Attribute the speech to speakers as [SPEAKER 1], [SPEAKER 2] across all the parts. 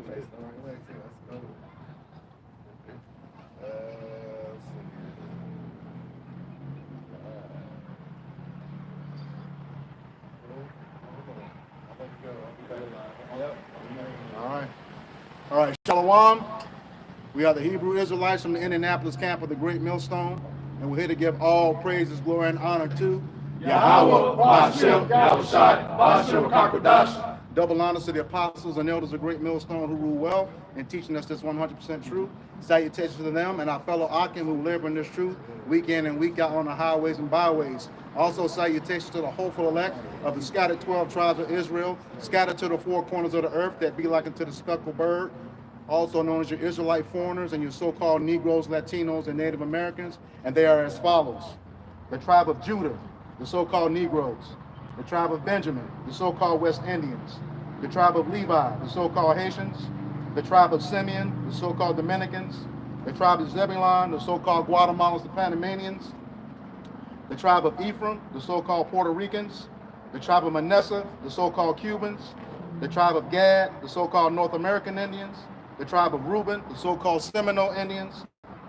[SPEAKER 1] facing the right way too. That's cool. Let's see. Yep.
[SPEAKER 2] All right. All right. Shalom. We are the Hebrew Israelites from the Indianapolis camp of the Great Millstone, and we're here to give all praises, glory, and honor to
[SPEAKER 3] Yahweh, Ba'ashem, Yahushai, Ba'ashem, Kakodash.
[SPEAKER 2] double honors to the apostles and elders of Great Millstone who rule well in teaching us this 100% truth. Salutations to them and our fellow Akim who live in this truth week in and week out on the highways and byways. Also salutations to the hopeful elect of the scattered 12 tribes of Israel, scattered to the four corners of the earth that be like unto the speckled bird, also known as your Israelite foreigners and your so-called Negroes, Latinos, and Native Americans, and they are as follows. The tribe of Judah, the so-called Negroes. The tribe of Benjamin, the so-called West Indians. The tribe of Levi, the so-called Haitians. The tribe of Simeon, the so-called Dominicans. The tribe of Zebulon, the so-called Guatemalans, the Panamanians. The tribe of Ephraim, the so-called Puerto Ricans. The tribe of Manasseh, the so-called Cubans. The tribe of Gad, the so-called North American Indians. The tribe of Reuben, the so-called Seminole Indians.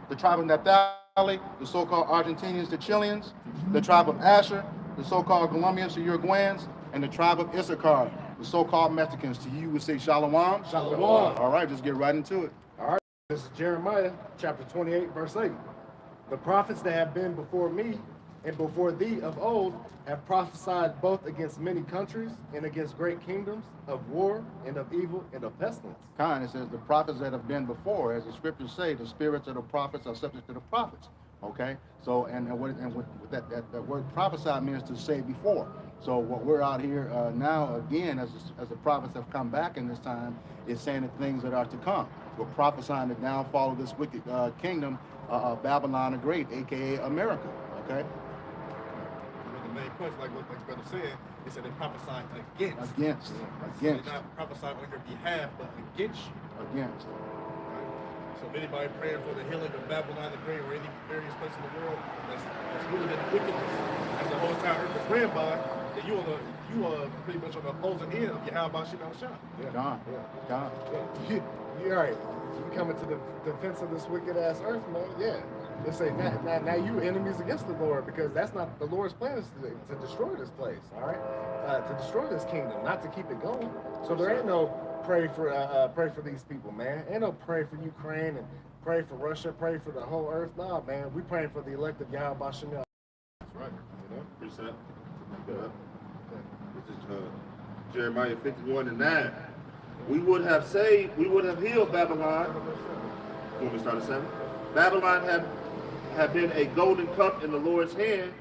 [SPEAKER 2] The tribe of Naphtali, the so-called Argentinians, the Chileans. The tribe of Asher, the so-called Colombians, the Uruguayans. And the tribe of Issachar, the so-called Mexicans. To you would say Shalom.
[SPEAKER 1] Shalom.
[SPEAKER 2] All right, just get right into it.
[SPEAKER 1] All right. This is Jeremiah chapter 28, verse 8. The prophets that have been before me and before thee of old have prophesied both against many countries and against great kingdoms, of war and of evil and of pestilence.
[SPEAKER 2] It says the prophets that have been before, as the scriptures say, the spirits of the prophets are subject to the prophets. Okay, so and what that word prophesy means to say before. So what we're out here now again, as the prophets have come back in this time, is saying the things that are to come. We're prophesying the downfall of this wicked kingdom, Babylon the Great, aka America. Okay.
[SPEAKER 4] The main point, like what the brother said, is that they prophesied against.
[SPEAKER 2] Against.
[SPEAKER 4] So they're not prophesying on your behalf, but against you.
[SPEAKER 2] Against.
[SPEAKER 4] So if anybody praying for the healing of Babylon the Great or any various places in the world that's rooted in wickedness, as the whole entire earth is ran by, then you are pretty much on the opposing end of your how about shit on shot.
[SPEAKER 2] God.
[SPEAKER 1] You're right. You coming to the defense of this wicked ass earth, man. Yeah. They say now you enemies against the Lord, because that's not the Lord's plan, is to destroy this place, all right? To destroy this kingdom, not to keep it going. So there ain't no pray for these people, man. Ain't no pray for Ukraine and pray for Russia, pray for the whole earth. Nah, man. We praying for the elect of Yahweh Ba'ashem. That's
[SPEAKER 3] Right. Precept. This is Jeremiah 51:9. We would have healed Babylon. You want me to start at 7? Babylon had been a golden cup in the Lord's hand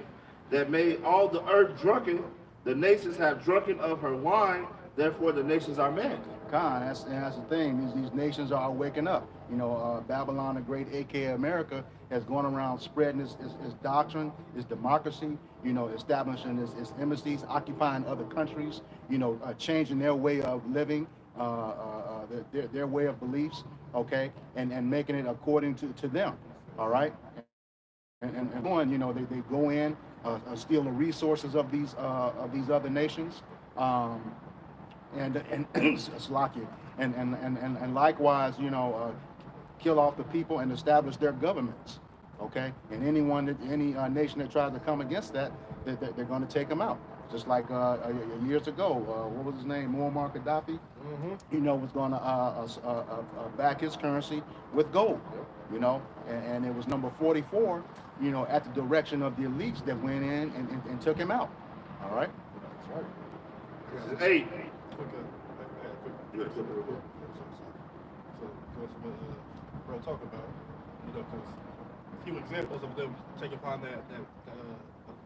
[SPEAKER 3] that made all the earth drunken. The nations have drunken of her wine, therefore the nations are mad.
[SPEAKER 2] That's the thing. These nations are waking up. You know, Babylon the Great, aka America, has gone around spreading its doctrine, its democracy, you know, establishing its embassies, occupying other countries, you know, changing their way of living, their way of beliefs, okay, and making it according to them, all right? And going, you know, they go in, steal the resources of these other nations, and Slovakia, and likewise, you know, kill off the people and establish their governments, okay? And any nation that tries to come against that, they're going to take them out. Just like years ago, what was his name? Muammar Gaddafi, you know, was going to back his currency with gold, you know, and it was number 44, you know, at the direction of the elites that went in and took him out. All right.
[SPEAKER 1] right.
[SPEAKER 3] This is 8.
[SPEAKER 4] So bro talk about, you know, because a few examples of them taking upon that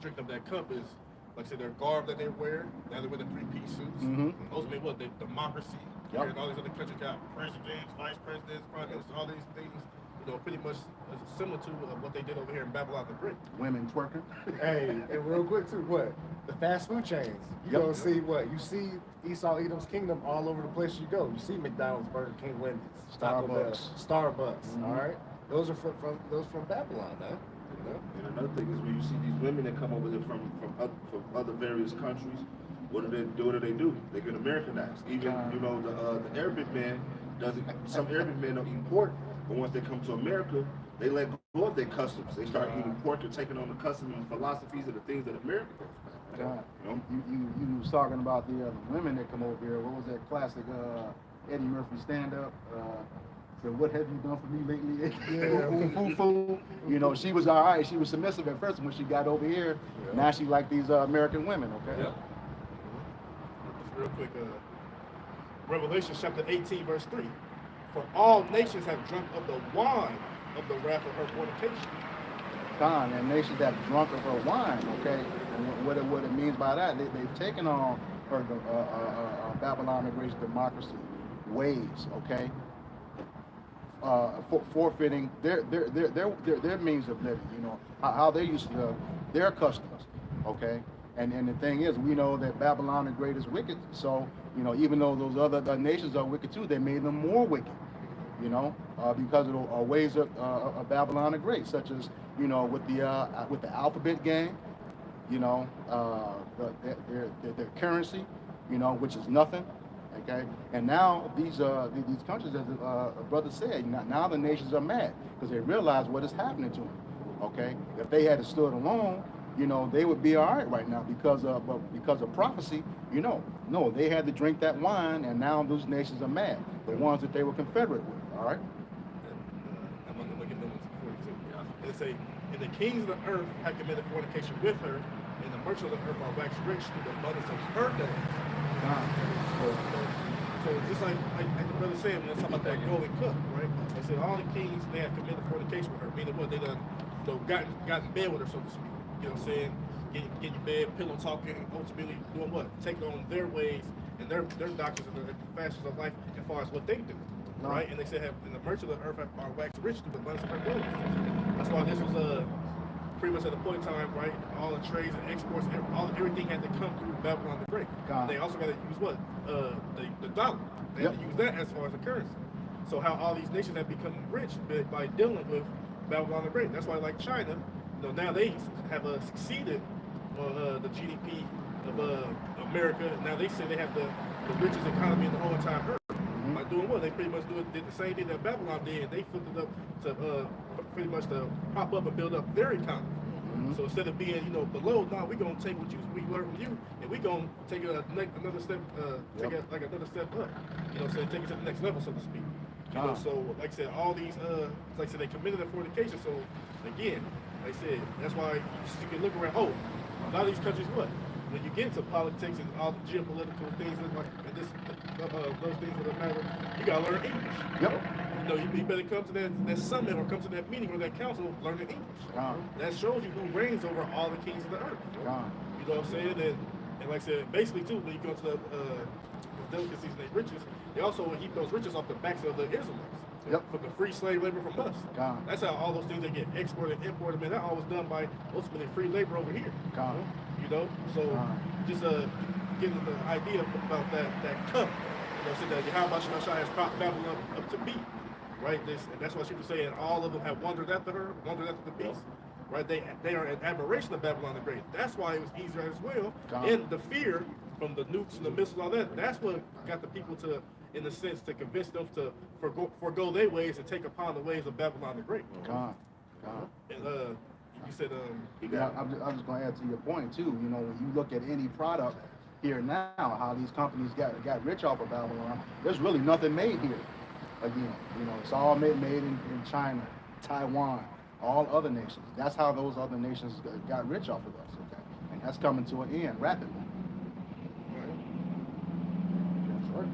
[SPEAKER 4] drink of that cup is, like I said, their garb that they wear. Now they wear the 3-piece suits. Those mean what? The democracy. Yep. And all these other countries got presidents, vice presidents, presidents, all these things. You know, pretty much similar to what they did over here in Babylon the Great.
[SPEAKER 2] Women twerking.
[SPEAKER 1] Hey, and real quick too, what? The fast food chains. You gonna see what? You see Esau Edom's kingdom all over the place you go. You see McDonald's, Burger King, Wendy's, Taco Bell, Starbucks. All right, those are from Babylon, man. You know?
[SPEAKER 3] And another thing is when you see these women that come over here from other various countries, what do they do? They get Americanized. Even you know the Arabic men, Some Arabic men don't eat pork, but once they come to America, they let go of their customs. They start eating pork and taking on the customs and philosophies of the things that America does.
[SPEAKER 2] God,
[SPEAKER 3] You know?
[SPEAKER 2] you was talking about the women that come over here. What was that classic Eddie Murphy stand-up? So what have you done for me lately? Foo. You know, she was all right. She was submissive at first. When she got over here, now she like these American women. Okay.
[SPEAKER 4] Yep. Just real quick, Revelation chapter 18, verse 3. For all nations have drunk of the wine of the wrath of her fornication.
[SPEAKER 2] Con, and nations have drunk of her wine. Okay. And what it means by that, they've taken on her Babylon the Great's democracy ways. Okay. Forfeiting their means of living, you know, how they used to live, their customs, okay? And the thing is, we know that Babylon the Great is wicked, so, you know, even though those other nations are wicked too, they made them more wicked, you know, because of the ways of Babylon the Great, such as, you know, with the alphabet game, you know, their currency, you know, which is nothing. Okay, and now these countries, as a brother said, now the nations are mad because they realize what is happening to them. Okay, if they had stood alone, you know, they would be all right now because of prophecy. You know, no, they had to drink that wine, and now those nations are mad. The ones that they were confederate with. All right.
[SPEAKER 4] I'm going to look at them 42. They say, and the kings of the earth have committed fornication with her, and the merchants of the earth are waxed rich through the abundance of her days. So just like the brother said, when they talk about that golden cup, right? They said all the kings, they have committed fornication with her, meaning what? They done, you know, got in bed with her, so to speak. You know what I'm saying? Get your bed, pillow talking, ultimately doing what? Taking on their ways and their doctrines and their fashions of life as far as what they do. Right? And they said, and the merchants of the earth are waxed rich through the abundance of her buildings. That's why this was pretty much at the point in time, right? All the trades and exports, everything had to come through Babylon the Great. They also got to use what? The dollar. They had to use that as far as the currency. So how all these nations have become rich by dealing with Babylon the Great. That's why, like China, you know, now they have succeeded on the GDP of America. Now they say they have the richest economy in the whole entire earth. By doing what? They pretty much did the same thing that Babylon did. They flipped it up to pretty much to prop up and build up their economy. So instead of being, you know, below, now we're gonna take what we learned from you, and we're gonna take it another step, another step up. You know, so take it to the next level, so to speak. You know, so like I said, all these, like I said, they committed a fornication. So again, like I said, that's why you can look around. Oh, a lot of these countries, what? When you get into politics and all the geopolitical things like those things that matter, you gotta learn English.
[SPEAKER 2] Yep.
[SPEAKER 4] You know, you better come to that summit or come to that meeting or that council learning English. That shows you who reigns over all the kings of the earth. You know what I'm saying? And like I said, basically too, when you go to the delicacies and the riches, they also heap those riches off the backs of the Israelites. From the free slave labor from us. That's how all those things that get exported and imported, man, that all was done by ultimately free labor over here. You know? So just getting the idea about that cup, you know, so that Yahweh Shemashah has brought Babylon up to be. Right? And that's why she was saying all of them have wandered after her, wandered after the beast. Right? They are an admiration of Babylon the Great. That's why it was easier as well. And the fear from the nukes and the missiles, all that, that's what got the people to, in a sense, to convince them to forgo their ways and take upon the ways of Babylon the Great. And you said,
[SPEAKER 2] I'm just going to add to your point too. You know, when you look at any product here now, how these companies got rich off of Babylon, there's really nothing made here. Again, you know, it's all made in China, Taiwan, all other nations. That's how those other nations got rich off of us. Okay, and that's coming to an end rapidly.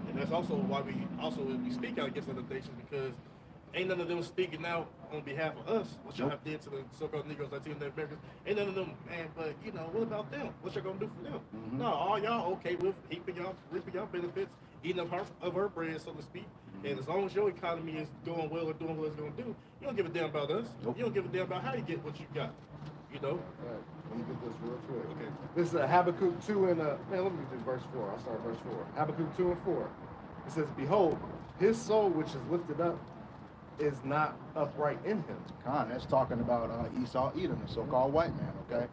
[SPEAKER 4] And that's also why we speak out against other nations, because ain't none of them speaking out on behalf of us, what y'all have did to the so-called Negroes, Latino Americans. Ain't none of them, man, but you know, what about them? What y'all gonna do for them? No, all y'all okay with reaping y'all benefits, eating up of her bread, so to speak. And as long as your economy is going well or doing what it's gonna do, you don't give a damn about us. You don't give a damn about how you get what you got. You know?
[SPEAKER 1] Let me get this real quick. Okay. This is Habakkuk 2 and man, let me do verse 4. I'll start verse 4. Habakkuk 2 and 4. It says, "Behold, his soul which is lifted up is not upright in him."
[SPEAKER 2] That's talking about Esau, Edom, the so-called white man. Okay,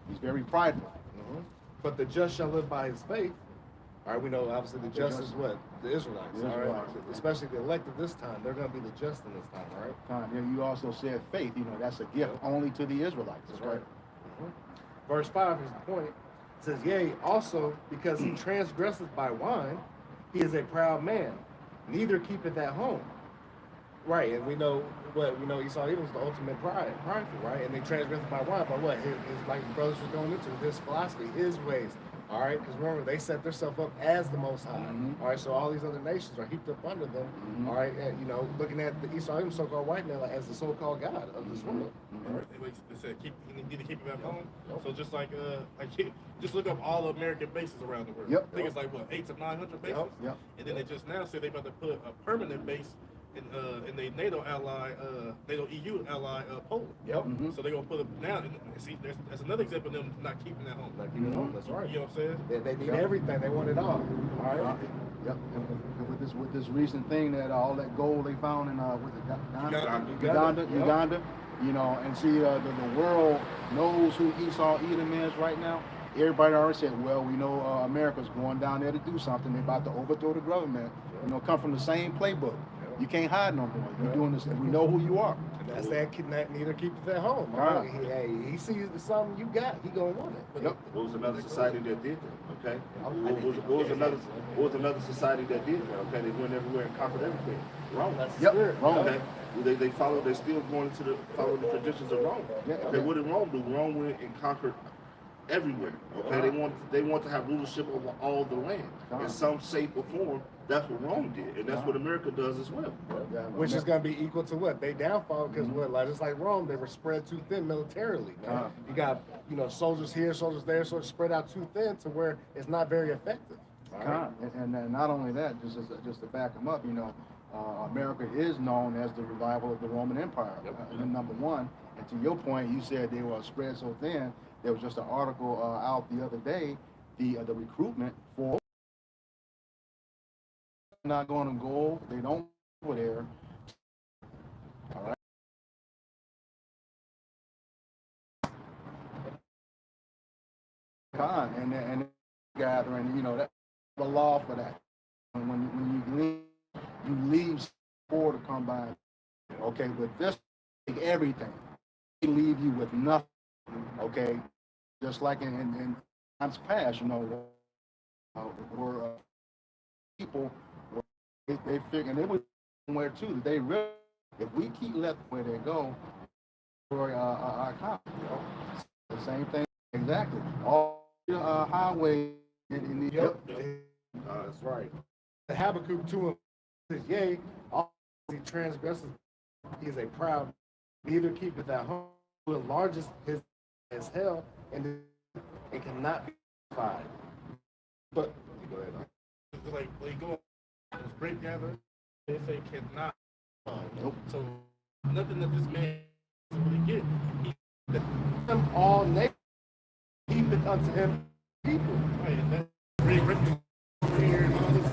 [SPEAKER 2] he's very prideful.
[SPEAKER 1] But the just shall live by his faith. All right, we know obviously the just is what? The Israelites.
[SPEAKER 2] The
[SPEAKER 1] All right,
[SPEAKER 2] Israelites.
[SPEAKER 1] especially the elect of this time, they're going to be the just in this time, all right?
[SPEAKER 2] Time. Yeah, you also said faith. You know, that's a gift only to the Israelites.
[SPEAKER 1] That's
[SPEAKER 2] okay?
[SPEAKER 1] right. Verse 5 is the point. It says, yea, also because he transgresseth by wine, he is a proud man, neither keepeth at home. Right, and we know Esau Edom was the ultimate prideful, right? And they transgressed by wine, by what? His like the brothers was going into his philosophy, his ways. All right, because remember they set themselves up as the Most High. All right, so all these other nations are heaped up under them. All right, and, looking at the Esau Edom, so-called white man, as the so-called God of this world.
[SPEAKER 4] They said you need to keep it at home. So just like just look up all the American bases around the world. I think it's like what 800 to 900 bases. And then they just now said they about to put a permanent base in the NATO ally, NATO EU ally, Poland. So they're gonna put it now. And see, that's another example of them not keeping that home.
[SPEAKER 1] Not keeping it home. That's right.
[SPEAKER 4] You know what I'm saying?
[SPEAKER 1] They need everything. They want it all. All right.
[SPEAKER 2] And with this recent thing that all that gold they found in Uganda. You know, and see the world knows who Esau Edom is right now. Everybody already said, well, we know America's going down there to do something. They're about to overthrow the government. You know, come from the same playbook. You can't hide no more. You're doing this. We know who you are.
[SPEAKER 1] And that's that neither keep it at home. Right? He sees something you got, he gonna want it.
[SPEAKER 3] What was another society that did that? Okay. What was another society that did that? Okay, they went everywhere and conquered everything. Rome.
[SPEAKER 1] That's the spirit.
[SPEAKER 2] Rome.
[SPEAKER 3] Okay. They follow. They're still going to follow the traditions of Rome. Okay. What did Rome do? Rome went and conquered everywhere. Okay, they want to have rulership over all the land in some shape or form. That's what Rome did, and that's what America does as well.
[SPEAKER 1] Which is going to be equal to what they downfall, because just like Rome, they were spread too thin militarily. Man. You got soldiers here, soldiers there, sort of spread out too thin to where it's not very effective.
[SPEAKER 2] And not only that, just to back them up, America is known as the revival of the Roman Empire. Number one, and to your point, you said they were spread so thin. There was just an article out the other day, the recruitment for not going to go. They don't go there. All right. And gathering, that's the law for that. And when you leave for to come by. Okay, with this, everything, they leave you with nothing. Okay, just like in times past, where people they figure, and they were somewhere too that they really, if we keep letting where they go, for our economy, the same thing exactly. All highways in the
[SPEAKER 1] that's right. The Habakkuk 2 says, yea, all he transgresses, he is a proud, neither keepeth at home, who enlarges his hell, and cannot be defied. But you go ahead.
[SPEAKER 4] It's like they go on this grape gathering, they say cannot.
[SPEAKER 2] Nope.
[SPEAKER 4] So nothing that this man really get. He
[SPEAKER 1] him all nations, keepeth unto him people.
[SPEAKER 4] Right, and that's great written over here and all this.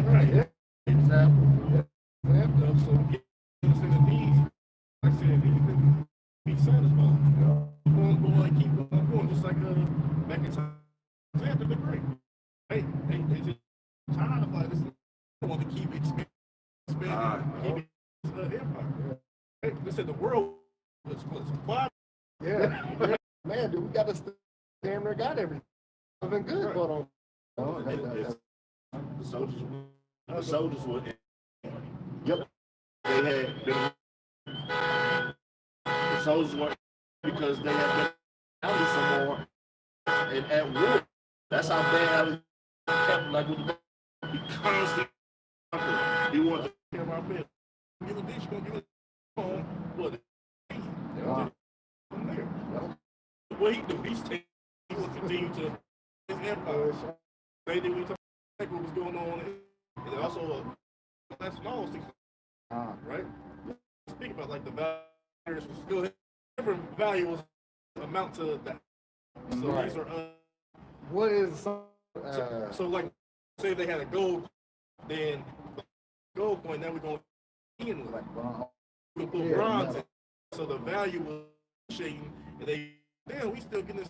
[SPEAKER 1] Right. Exactly.
[SPEAKER 4] So get into the these, like I said, these things be satisfied. Keep on going, keep on going, just like back in time. After the break, they just tired of like this. They want to keep expanding, keep empire. They said the world was quiet.
[SPEAKER 1] Yeah. Man, dude, we got this damn near got everything. Been good going on.
[SPEAKER 3] The soldiers were.
[SPEAKER 2] Yep.
[SPEAKER 3] They had been. The soldiers were because they had been out some more and at war. That's how bad it kept like with the he constantly he wanted to
[SPEAKER 4] Care about family. Give a dish, gonna give it home. What? From there. What he do? He will continue to his empire. They did what was going on, and also that's all right. Speak about like the values was still different values amount to that. So
[SPEAKER 1] Right.
[SPEAKER 4] these are
[SPEAKER 1] What is
[SPEAKER 4] so like say they had a gold, then gold coin. Now we're going in with we put bronze in, so the value was changing, and they we still getting this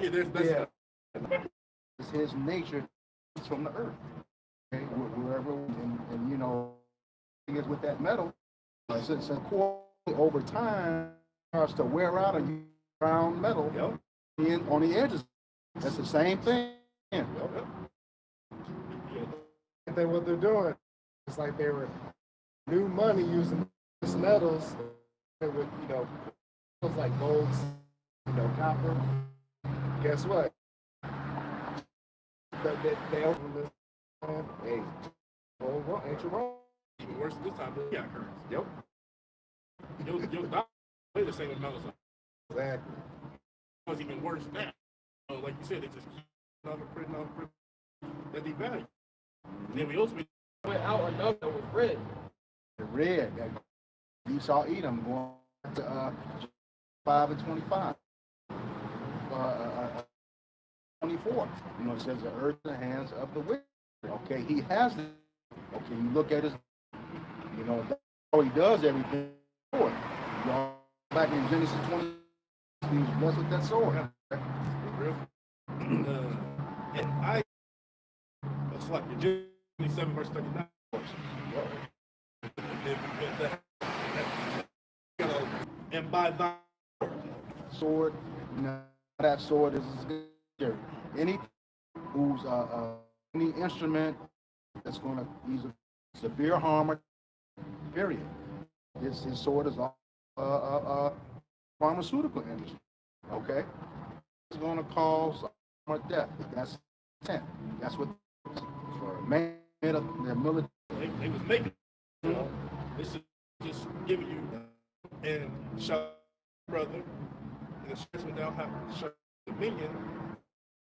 [SPEAKER 4] Yeah, that's
[SPEAKER 2] Yeah. It's his nature from the earth. Okay, wherever, and you know, the thing is with that metal, since over time starts to wear out and brown metal on the edges. That's the same thing.
[SPEAKER 1] And then what they're doing, it's like they were new money using these metals with, you know, metals like gold, you know, copper. Guess what? They open this, hey, ain't you wrong?
[SPEAKER 4] even worse this time. But yeah, currency.
[SPEAKER 1] Yep.
[SPEAKER 4] Your dollar play the same amount as
[SPEAKER 1] Exactly.
[SPEAKER 4] it was even worse now. Like you said, they just keep printing that devalue. Then we also
[SPEAKER 5] went out enough that was red.
[SPEAKER 2] The red, that Esau Edom going to 5 and 25. 24. You know, it says the earth in the hands of the wicked. Okay, he has it. Okay, you look at his, you know, that's how he does everything. You know, back in Genesis 20, he's blessed with that sword.
[SPEAKER 4] And it's like the 27 verse 39. And by thy
[SPEAKER 2] sword, you know, that sword is any who's any instrument that's going to use a severe harm. Period. His sword is pharmaceutical industry. Okay, it's going to cause death. That's intent. That's what made up their military.
[SPEAKER 4] they was making. This is just giving you and shot brother and the stress went down shot dominion.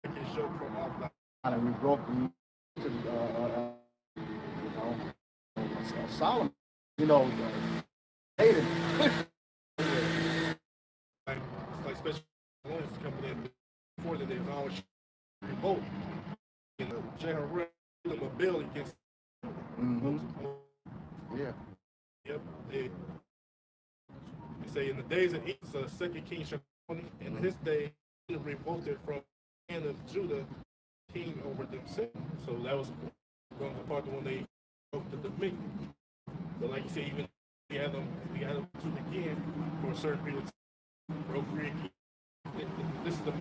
[SPEAKER 4] I can show from off the
[SPEAKER 2] And we broke you know, Solomon, you know, hated.
[SPEAKER 4] like special ones coming in before that there's always revolt. You know, general a bill against
[SPEAKER 2] Yeah.
[SPEAKER 4] Yep. They say in the days of Asa, 2 Kings chapter 20, in his day, he revolted from the hand of Judah, king over themselves. So that was going to part of when they broke the dominion. But like you said, even we had them to begin for a certain period of time, broke free again. This is the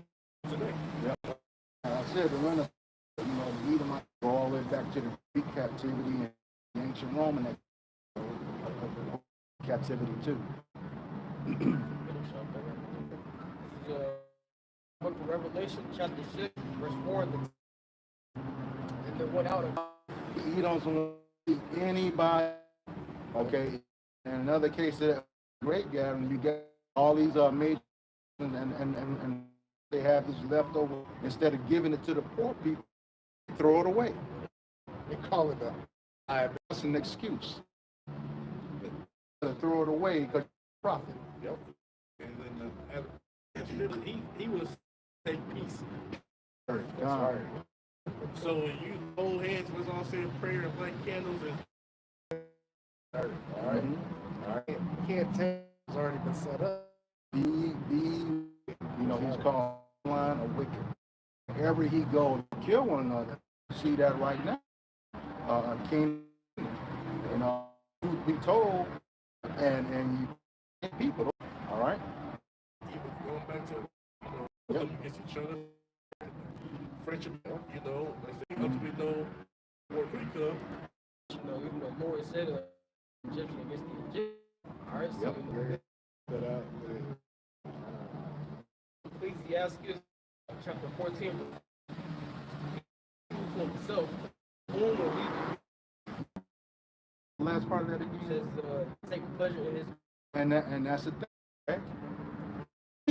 [SPEAKER 4] today.
[SPEAKER 2] Yep. I said the Renaissance, you know, the Edomites go all the way back to the Greek captivity and the ancient Roman captivity too.
[SPEAKER 5] This is book of Revelation, chapter 6, verse 4. And they went out and
[SPEAKER 2] He don't see anybody. Okay. In another case, of great gathering, you get all these major and they have this leftover. Instead of giving it to the poor people, throw it away.
[SPEAKER 1] They call it
[SPEAKER 2] That's an excuse. To throw it away because profit.
[SPEAKER 1] Yep.
[SPEAKER 4] And then he was take peace.
[SPEAKER 2] That's
[SPEAKER 1] right.
[SPEAKER 4] So you hold hands, was all saying prayer and light candles and
[SPEAKER 1] All right. All right. You can't tell it's already been set up.
[SPEAKER 2] You know, he's called line of wicked. Wherever he goes, kill one another. You see that right now. King, you know, truth be told, and you people, all right?
[SPEAKER 4] he was going back to them against each other. Friendship, you know, like they ultimately know where we come.
[SPEAKER 5] you know, even the Lord said Egyptian against the Egyptian. All right, so
[SPEAKER 2] Yep.
[SPEAKER 5] Ecclesiastes chapter 14, for himself, whom will lead
[SPEAKER 2] Last part of that
[SPEAKER 5] He
[SPEAKER 2] again.
[SPEAKER 5] says, take pleasure in his.
[SPEAKER 2] And that's the thing. Okay?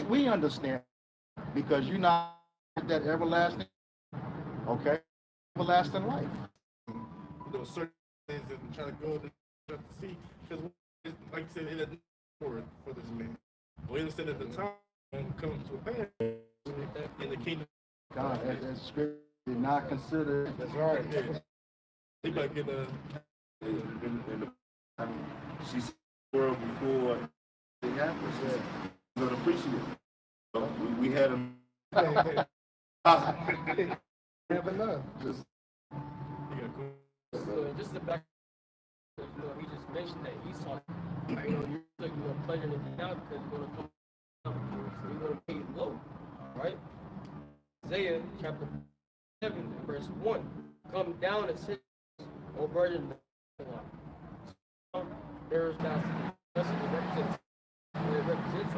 [SPEAKER 2] We understand because you're not that everlasting, okay? Everlasting life.
[SPEAKER 4] You know, certain things and try to go to see, because like you said, it had for this man. We understand at the time when it comes to a pass in the kingdom.
[SPEAKER 2] God, that scripture did not consider.
[SPEAKER 1] That's right.
[SPEAKER 4] Yeah. He might get a.
[SPEAKER 3] She said the world before it happened. Said, "Don't appreciate it." So we had him.
[SPEAKER 1] Have enough. Just
[SPEAKER 5] So just the back, we just mentioned that Esau, you're pleasuring it down because you're going to come up, so you're going to pay it low, right? Isaiah chapter 7, verse 1, come down and sit, O virgin Babylon. So there's that message that represents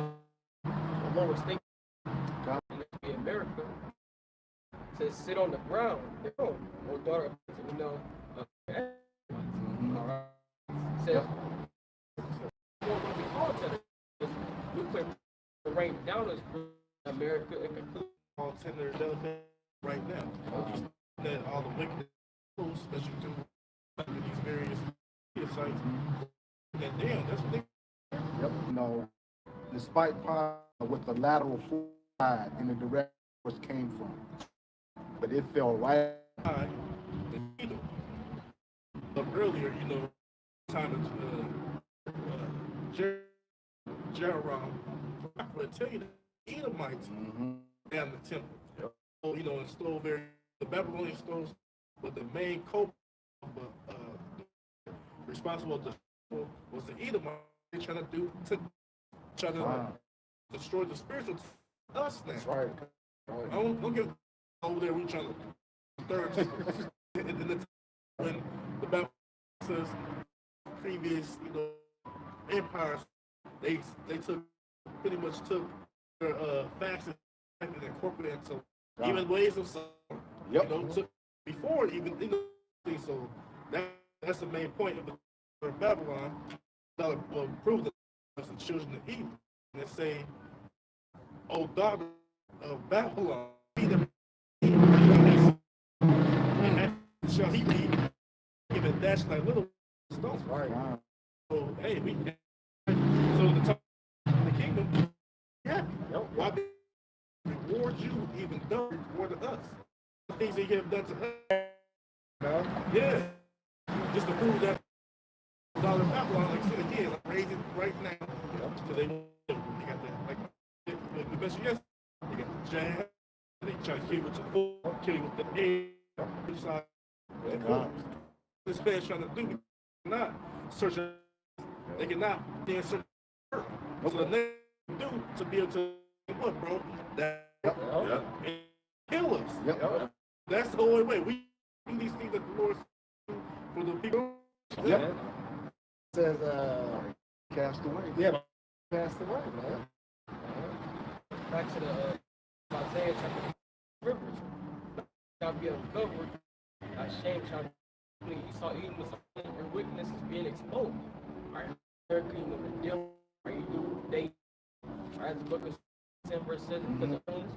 [SPEAKER 5] the lowest thing in America. Says sit on the ground, or daughter of all right. Says what we call it, nuclear rain down is America and conclude
[SPEAKER 4] all tender delicate right now. That all the wicked especially to these various sites. And damn, that's what they
[SPEAKER 2] Yep. Despite with the lateral side in the direction where it came from, but it fell right.
[SPEAKER 4] But earlier, time of Jeroboam, I would tell you the Edomites and the temple.
[SPEAKER 2] Yep.
[SPEAKER 4] So, and stole the Babylonian stole, but the main culprit, responsible was the Edomites. They trying to destroy the spiritual us now.
[SPEAKER 1] that's right.
[SPEAKER 4] Don't get over there. We trying to third when the Babylonians previous empires they pretty much took their fasting and incorporated into even ways of took before even so that's the main point of the Babylon. Will prove that the children of Eden and they say, "O daughter of Babylon, and shall he be given dashed like little stones."
[SPEAKER 1] Right.
[SPEAKER 4] So hey, so the top of the kingdom, why did reward you even though rewarded us? The things that you have done to us. Yeah. Just to prove that daughter of Babylon, like I said again, like raise it right now. So they got that like the best yes, they got the jab, they try to kill you with your foot, kill you with the egg, side. This man's trying to do not search. They cannot be in search. So the next do to be able to what, bro? That and kill us. That's the only way. We do these things that the Lord for the people.
[SPEAKER 1] It says
[SPEAKER 2] Cast away.
[SPEAKER 1] yeah, passed away, man.
[SPEAKER 5] back to the Isaiah chapter rivers shall be uncovered, thy shame shall be Esau eating with your wickedness is being exposed. All right, America, the deal, they, all right, the book of 10 verse 7, because of things,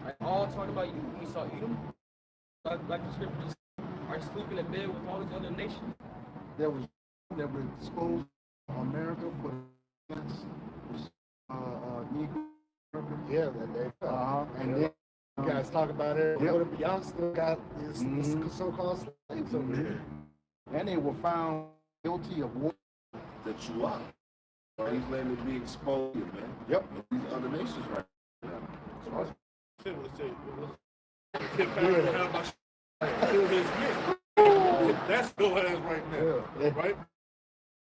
[SPEAKER 5] right, all talking about you, Esau Edom, like the scriptures are sleeping in bed with all these other nations.
[SPEAKER 2] That were exposed America for Negro.
[SPEAKER 1] Yeah, that they.
[SPEAKER 2] And then
[SPEAKER 1] You guys talk about it. But y'all still got these so-called slaves over here.
[SPEAKER 2] and they were found guilty of war.
[SPEAKER 3] That you are. He's letting it be exposed, man.
[SPEAKER 2] Yep.
[SPEAKER 3] These other nations right now.
[SPEAKER 4] That's still has right now, right?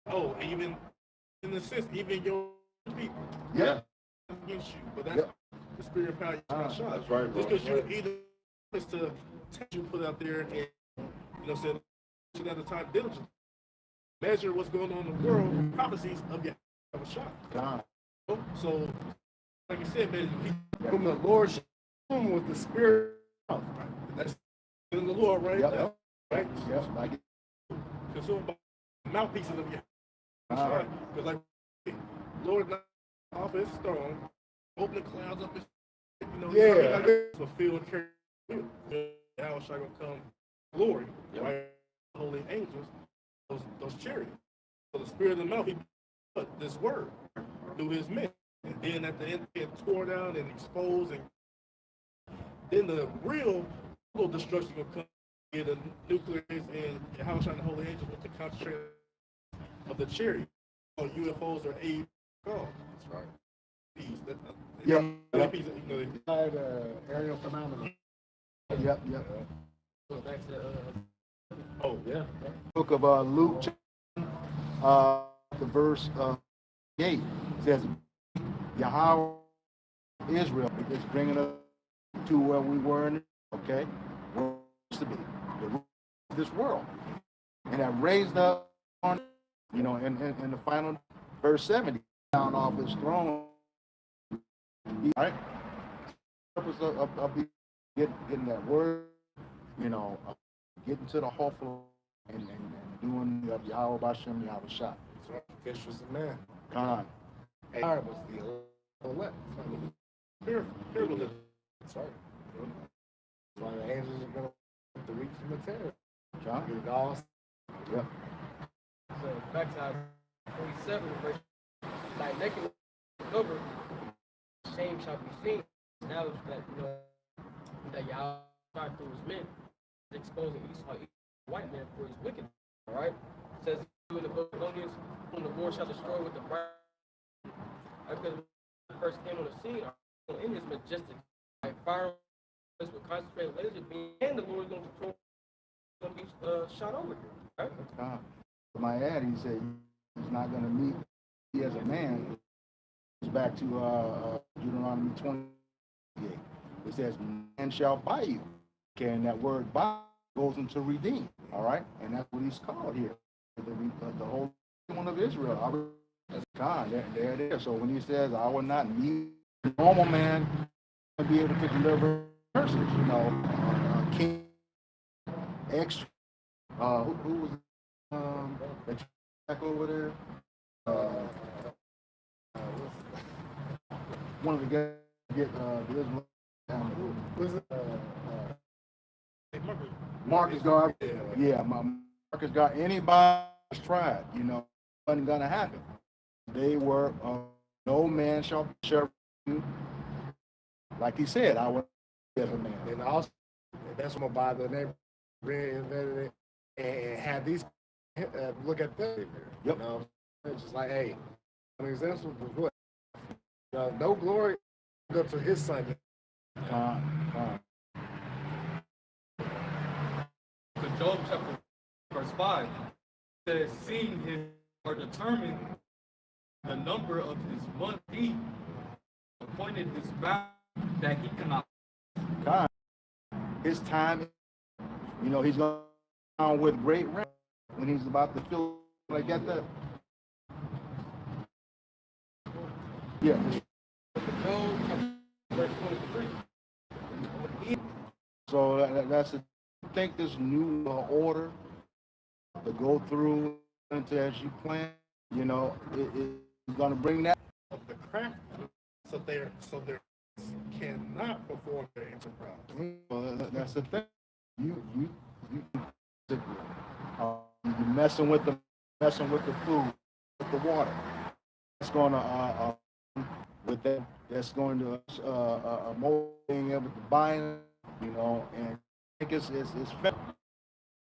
[SPEAKER 4] Oh, even in the sense, even your people, against you, but that's the spirit of power you got shot.
[SPEAKER 3] That's right, bro.
[SPEAKER 4] Just because you either is to you put out there and said at the time diligent, measure what's going on in the world, prophecies of your have a shot. So, like I said, man,
[SPEAKER 1] Whom the Lord shown with the spirit.
[SPEAKER 4] that's in the Lord right now, right?
[SPEAKER 2] Like it.
[SPEAKER 4] Consumed by mouthpieces of your because like Lord not off his throne, open the clouds up his fulfill and carry how shall gonna come glory, right? Holy angels, those chariots. So the spirit of the mouth, he put this word through his men. And then at the end it tore down and exposed, and then the real destruction will come in the nuclear and how shall the holy angels with the concentration of the chariot. UFOs are a called.
[SPEAKER 1] That's right.
[SPEAKER 4] Piece.
[SPEAKER 1] Aerial phenomenon.
[SPEAKER 2] Yep, yep.
[SPEAKER 5] Go back to
[SPEAKER 1] Oh, yeah.
[SPEAKER 2] Book of Luke, the verse 8 says, Yahweh Israel is bringing us to where we were in, okay, where we used to be, the rule of this world, and that raised up on, you know, in the final verse 70, down off his throne. All right, purpose of getting that word, you know, getting to the hopeful and doing of Yahweh Bashem, Yahweh Shah.
[SPEAKER 1] Fish was the man.
[SPEAKER 2] Con.
[SPEAKER 1] And I was the elect. I mean, here we live. That's right. That's why the angels are going to reach from the terror.
[SPEAKER 2] Con.
[SPEAKER 1] Get it all.
[SPEAKER 2] Yep.
[SPEAKER 5] So back to Isaiah 47, verse thy nakedness covered, shame shall be seen. Now that you know that Yahweh tried through his men, is exposing Esau, white man, for his wickedness. All right, it says in the book of Thessalonians, whom the Lord shall destroy with the bright. Because when he first came on the scene, in his majestic like fire with concentrated laser beam, and the Lord is going to be shot over here. Right?
[SPEAKER 2] My ad, he said he's not going to meet me as a man. It's back to Deuteronomy 28. It says, man shall buy you. Okay, and that word buy goes into redeem. All right, and that's what he's called here. The whole one of Israel. God, there it is. So when he says, I will not meet a normal man to be able to deliver curses, you know, king, extra, who was that back over there? One of the guys get the Israel.
[SPEAKER 1] Was it?
[SPEAKER 2] Marcus got, yeah, Marcus got anybody tried, you know, wasn't gonna happen. They were, no man shall share you. Like he said, I will as a man.
[SPEAKER 1] And also, that's what by the neighbor reinvented it and had these look at them.
[SPEAKER 2] Yep.
[SPEAKER 1] You know, it's just like, hey, I mean, that's what no glory go to his son.
[SPEAKER 6] So Job chapter verse 5 says, seeing his or determined the number of his month he appointed his bound that he cannot.
[SPEAKER 2] God, his time, you know, he's going on with great wrath when he's about to feel like get that. Yeah.
[SPEAKER 5] Job verse 23.
[SPEAKER 2] So that's the, I think this new order to go through into as you plan, you know, it's going to bring that.
[SPEAKER 4] Of the craft, so they cannot perform their enterprise.
[SPEAKER 2] Well, that's the thing. You you're messing with the food, with the water. It's going to with that. That's going to more being able to buy, you know, and I think it's fair.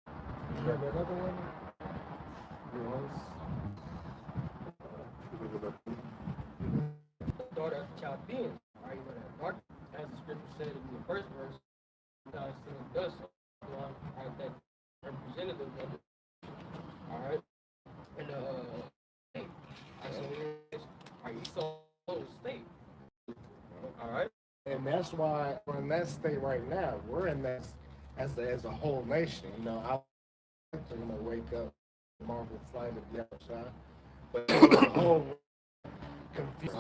[SPEAKER 1] You have another one?
[SPEAKER 5] Daughter of the Chaldeans, right? Where that dark, as the scripture said in the first verse, God still does so. Right, that representative of it. All right, and hey, I saw the state. All right,
[SPEAKER 1] And that's why we're in that state right now. We're in that as a whole nation. You know, I'm gonna wake up tomorrow with flight of the other side, but the whole confused.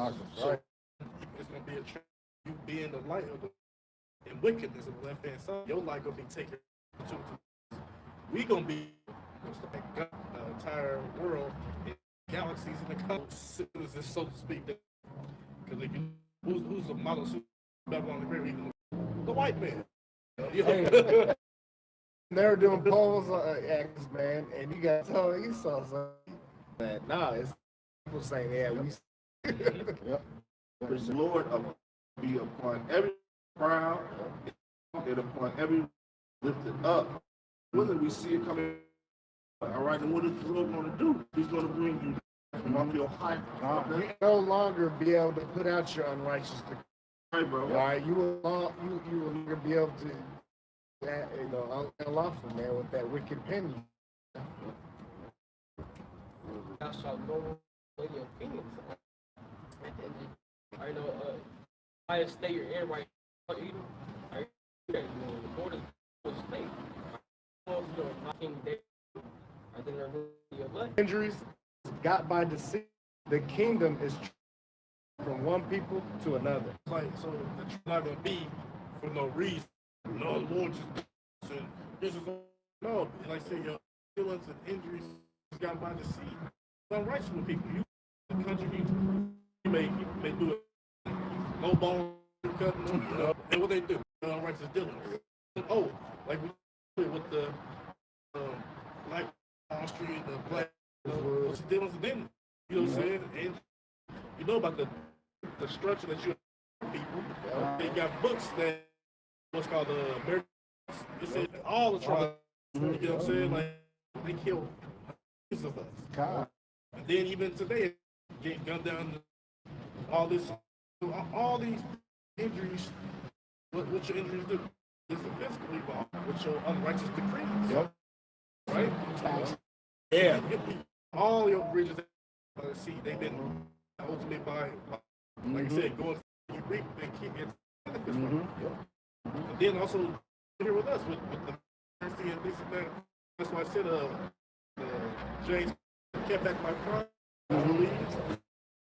[SPEAKER 1] Right?
[SPEAKER 4] It's gonna be a trend. You be in the light of the and wickedness of the left hand side. Your light gonna be taken to. We gonna be the entire world, galaxies in the cosmos, so to speak. Because who's the model super on the great eagle? The white man.
[SPEAKER 1] Hey, they're doing polls acts, man, and you got to tell Esau something. That nah, it's people saying, yeah, we.
[SPEAKER 2] Yep.
[SPEAKER 3] The Lord of be upon every proud and upon every lifted up. Whether we see it coming, all right, and what is the Lord going to do? He's going to bring you from off your high.
[SPEAKER 1] You no longer be able to put out your unrighteous decree.
[SPEAKER 3] Right, bro.
[SPEAKER 1] All right, you will no longer be able to that, unlawful, man, with that wicked penny.
[SPEAKER 5] Thou shalt know your opinions. I know, I stay your ear right. I the borders will stay. My King David, I think they're your blood.
[SPEAKER 1] Injuries got by deceit. The kingdom is from one people to another.
[SPEAKER 4] Like, so the truth not gonna be for no reason. No, the Lord just said, this is no. Like I say, your feelings and injuries got by deceit. It's unrighteous with people. You the country, you may do it. No bone cutting them, and what they do, unrighteous dealings. Oh, like we did with the Black Wall Street, the black what's the dealings then? You know what I'm saying? And you know about the structure that you have people. They got books that what's called the American. It says all the tribes. You know what I'm saying? Like they killed hundreds of us.
[SPEAKER 2] God.
[SPEAKER 4] And then even today, getting gunned down. All these injuries. What your injuries do? It's a physical involved with your unrighteous decrees.
[SPEAKER 2] Yep.
[SPEAKER 4] Right? Yeah. All your bridges by the sea, they've been ultimately by, like I said, going to reap and keep it. And then also here with us with the mercy and this and that. That's why I said James kept back my front, I believe,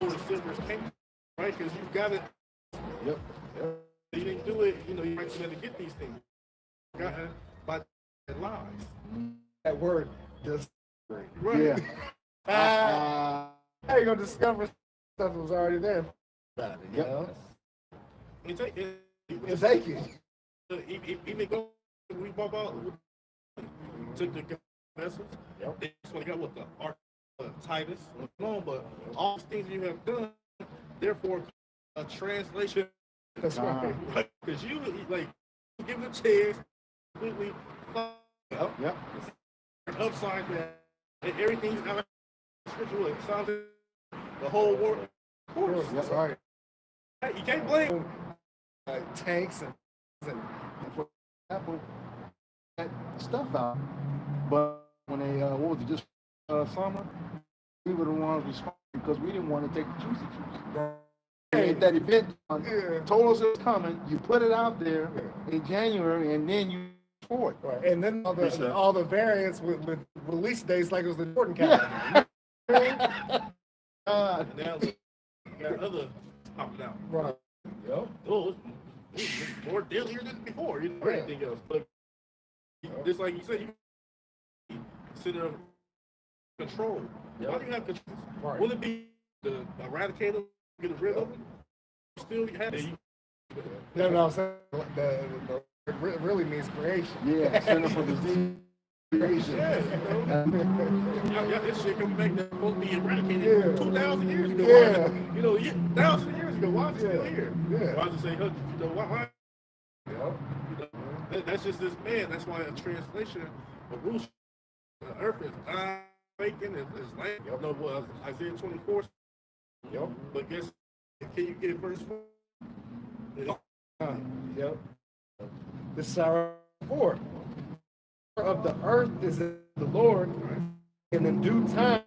[SPEAKER 4] before the silvers came, right? Because you got it.
[SPEAKER 2] Yep.
[SPEAKER 4] You didn't do it, you might have to get these things. Got by lies.
[SPEAKER 1] That word does.
[SPEAKER 4] Right.
[SPEAKER 1] Yeah. How you gonna discover stuff that was already there? About it, you know?
[SPEAKER 4] It's
[SPEAKER 1] aching.
[SPEAKER 4] Even go, we bought out, took the vessels.
[SPEAKER 1] Yep.
[SPEAKER 4] They just got what the Ark, Titus, but all these things you have done, therefore, a translation.
[SPEAKER 1] That's right.
[SPEAKER 4] Because you like give it a chance, completely.
[SPEAKER 2] Yep.
[SPEAKER 4] Upside down, and everything's out of scripture. It sounds the whole world. Of course,
[SPEAKER 1] That's right.
[SPEAKER 4] You can't blame.
[SPEAKER 1] Tanks and
[SPEAKER 2] For example, that stuff out. But when they, what was it, just summer, we were the ones responsible because we didn't want to take the juice. And that event told us it was coming. You put it out there in January, and then you for it.
[SPEAKER 1] Right. And then all the variants with release dates like it was the Jordan calendar.
[SPEAKER 4] And now you got other popping out.
[SPEAKER 1] Right. Yep.
[SPEAKER 4] Oh, it's more deadlier than before. You know, anything else, but just like you said, you consider control. Why do you have control?
[SPEAKER 1] Right.
[SPEAKER 4] Will it be the eradicator, get rid of it? Still have it.
[SPEAKER 1] No, I'm saying the really means creation.
[SPEAKER 2] Yeah, Center for Disease Creation.
[SPEAKER 4] Yeah, y'all this shit coming back that's supposed to be eradicated 2,000 years ago. You know, 1,000 years ago. Why is it still here? Why does it say hundreds? You know, why? You know, that's just this man. That's why a translation of rules. The earth is dying, waking, it's like, you know what, Isaiah 24.
[SPEAKER 1] Yep.
[SPEAKER 4] But guess, can you get verse 4?
[SPEAKER 1] Yep. The sorrow 4 of the earth is the Lord, and in due time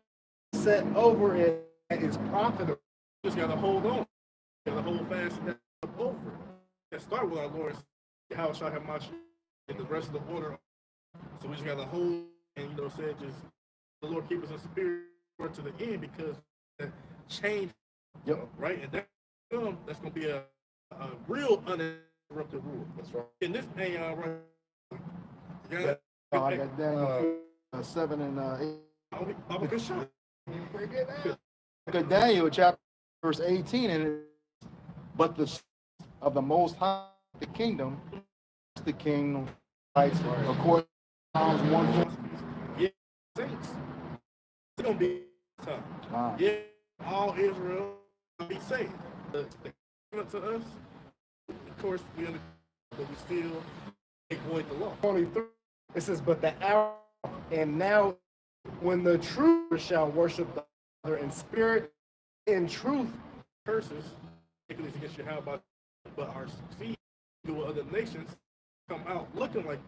[SPEAKER 1] set over it is profitable.
[SPEAKER 4] You just gotta hold on. You gotta hold fast and over it. And start with our Lord, how shall I have my and the rest of the order. So we just gotta hold and said just the Lord keep us in spirit to the end because that change, right? And that's gonna be a real uninterrupted rule. That's right. In this right.
[SPEAKER 2] I got Daniel 7 and 8.
[SPEAKER 4] I'm a good shot.
[SPEAKER 2] Look at Daniel chapter verse 18, and but the of the Most High, the kingdom, the kingdom, right? According to Psalms 1.
[SPEAKER 4] Yeah, saints. It's gonna be tough. Yeah, all Israel will be saved. The kingdom to us, of course, but we still make void the law.
[SPEAKER 1] 23. It says, but the hour and now when the truth shall worship the Father in spirit, in truth.
[SPEAKER 4] Curses, particularly against your how about but our seed to other nations come out looking like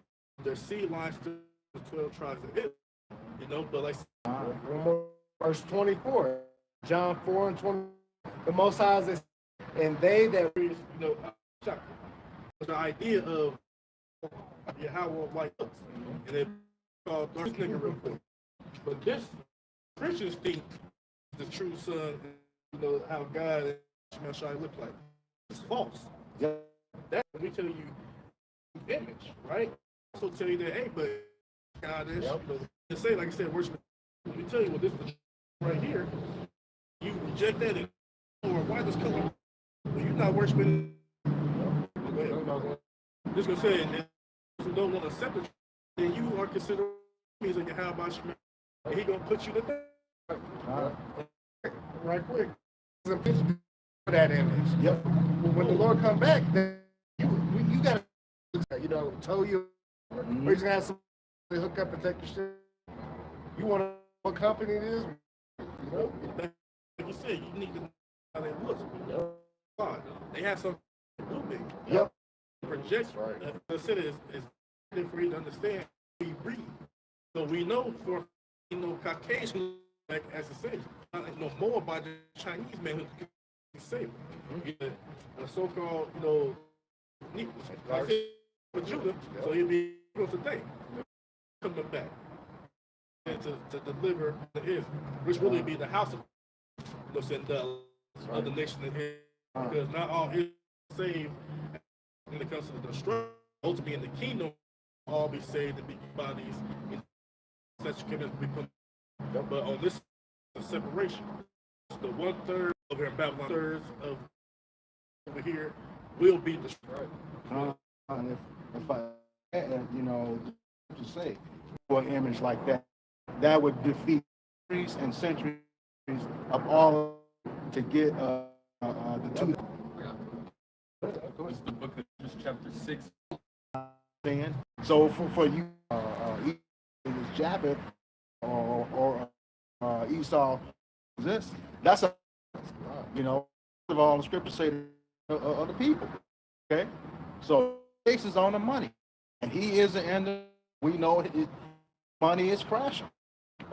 [SPEAKER 4] their seed lines to the 12 tribes of Israel. You know, but like
[SPEAKER 1] One more, verse 24, John 4 and 20. The Most High is, and they that
[SPEAKER 4] you know, chapter. The idea of how white looks, and they call this nigga real quick. But this Christians think the true son, you know, how God and Shemashai look like. It's false.
[SPEAKER 1] Yeah.
[SPEAKER 4] That we tell you image, right? Also tell you that, hey, but God is,
[SPEAKER 1] Yep.
[SPEAKER 4] you know, to say, like I said, worship. Let me tell you what this is right here. You reject that and or why this color? Well, you're not worshiping. Just gonna say, and if you don't want to accept it, then you are considered means like how about you? And he gonna put you to death.
[SPEAKER 1] right quick. There's a picture of that image.
[SPEAKER 2] Yep.
[SPEAKER 1] When the Lord come back, then you gotta, you know, tow you, or you gonna have somebody hook up and take your shit. You want to know what company it is? You know?
[SPEAKER 4] Like you said, you need to know how they look. Fine. They have some movement.
[SPEAKER 1] Yep.
[SPEAKER 4] Projection.
[SPEAKER 1] Right.
[SPEAKER 4] I said is for you to understand. We read, so we know for Caucasian, like as I say, know more about the Chinese man who can say the so-called I said for Judah, so he'll be able today coming back and to deliver to Israel, which really be the house of the nation of Israel, because not all Israel saved when it comes to the destruction. Ultimately, in the kingdom, all be saved and be bodies in such covenants we put. But on this separation, the 1/3 over here in Babylon, 1/3 of over here will be destroyed.
[SPEAKER 2] And if I, you know, to say for an image like that, that would defeat centuries and centuries of all to get the two.
[SPEAKER 6] It's the book of Genesis, chapter 6.
[SPEAKER 2] So for you, Japheth or Esau, that's a, you know, of all the scriptures say of the people. Okay, so this is on the money, and he is the end. We know money is crashing.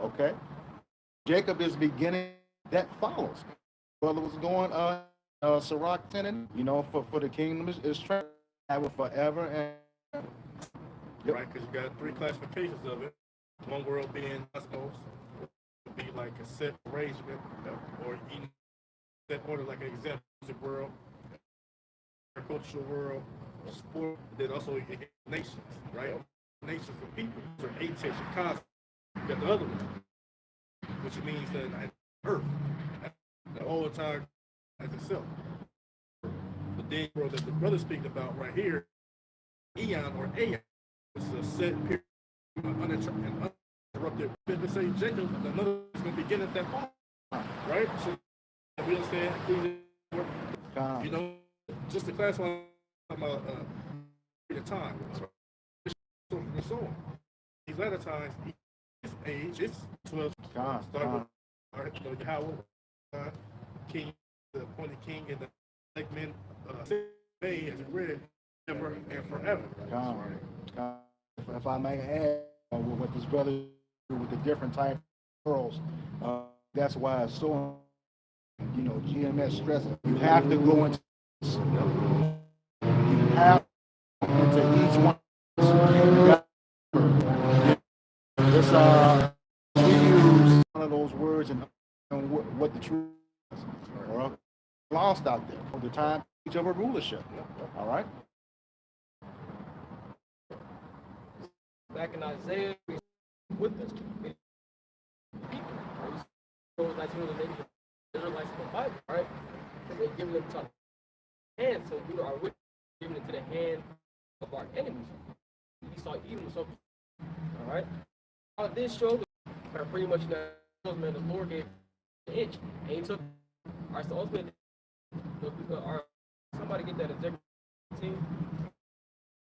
[SPEAKER 2] Okay, Jacob is beginning that follows. Brother was going Sirach 10, and you know, for the kingdom is travel forever and.
[SPEAKER 4] Yep. Right, because you got 3 classifications of it. One world being cosmos, would be like a set arrangement, or in that order, like an example, music world, agricultural world, sport, then also nations, right? Nations of people, so 8 section cosmos. You got the other one, which means that Earth, the whole entire as itself. But then world that the brother speaking about right here, Eon or Aeon. It's a set period, uninterrupted. If they say Jacob, another is going to begin at that point, right? So we understand, you know, just to classify about period of time. So on. These latter times, his age is 12. Start with Yahweh, king, the appointed king, and the like men say as a read ever and forever.
[SPEAKER 2] If I may add, what this brother do with the different type of pearls, that's why it's so, you know, GMS stress. You have to go into, each one. It's we use one of those words and what the truth is, or lost out there for the time each of a rulership. All right.
[SPEAKER 5] Back in Isaiah, with us, people. So like the Israelites in the Bible, right? And they give them to the hand, so we are with giving it to the hand of our enemies. We saw even so. All right. All this shows pretty much now, man, the Lord gave an inch, and he took. All right, so ultimately, somebody get that executive team.